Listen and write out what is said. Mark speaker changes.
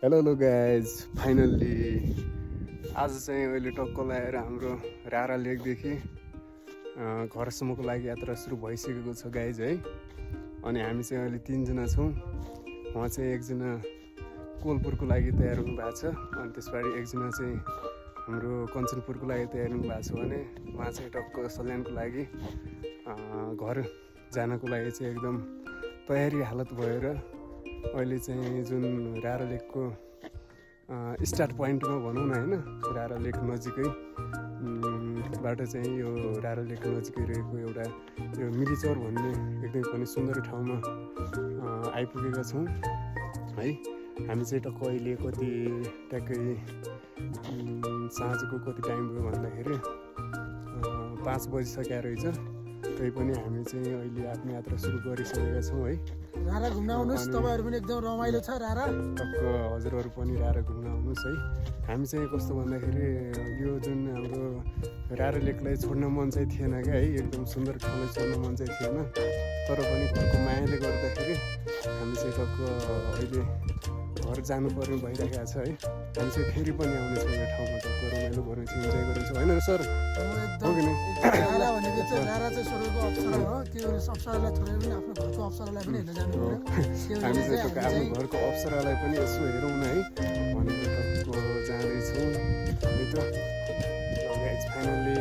Speaker 1: Hello guys finally आज चाहिँ अहिले टक्क लगाएर हाम्रो रारा लेकदेखि घरसम्मको लागि यात्रा सुरु भइसकेको छ गाइज है। अनि हामी चाहिँ अहिले 3 जना छौँ। उहाँ चाहिँ एकजना कोलपुरको लागि तयार हुनुभएको छ, अनि त्यसपछि एकजना चाहिँ हाम्रो कञ्चनपुरको लागि तयार हुनुभएको छ भने उहाँ चाहिँ टक्क सल्यानको लागि घर जानको लागि चाहिँ एकदम तयारी हालत भएर अहिले चाहिँ जुन रारा लेकको स्टार्ट पोइन्टमा भनौँ न होइन, रारा लेक नजिकै बाट चाहिँ यो रारा लेक नजिकै रहेको एउटा यो मिरिचौर भन्ने एकदमै पनि सुन्दर ठाउँमा आइपुगेका छौँ है। हामी चाहिँ टक्क अहिले कति ट्याक्कै साँझको कति टाइम भयो भन्दाखेरि 5 बजिसकेको रहेछ। तै पनि हामी चाहिँ अहिले आफ्नो यात्रा सुरु गरिसकेका छौँ है।
Speaker 2: रारा घुम्न आउनुहोस्, तपाईँहरू पनि एकदम रमाइलो छ रारा।
Speaker 1: टक्क हजुरहरू पनि रारा घुम्न आउनुहोस् है। हामी चाहिँ कस्तो भन्दाखेरि यो जुन हाम्रो रारा लेकलाई छोड्न मन चाहिँ थिएन क्या है, एकदम सुन्दर ठाउँलाई छोड्न मन चाहिँ थिएन, तर पनि घरको मायाले गर्दाखेरि हामी चाहिँ टक्क अहिले घर जानुपर्ने भइरहेको छ है। हामी चाहिँ फेरि पनि आउनेछौँ यो ठाउँमा, टक्क रमाइलो गर्नेछौँ, इन्जोय गर्नेछौँ होइन सर? हो कि नै?
Speaker 2: रारा भनेको चाहिँ रारा चाहिँ स्वर्गको अप्सरा हो, त्यो अप्सरालाई छोडेर पनि आफ्नो घरको अप्सरालाई पनि हेर्न जानु पर्यो।
Speaker 1: हामी चाहिँ टक्क आफ्नो घरको अप्सरालाई पनि यसो हेरौँ न है भनेर टक्क जाँदैछौँ है त। फाइनल्ली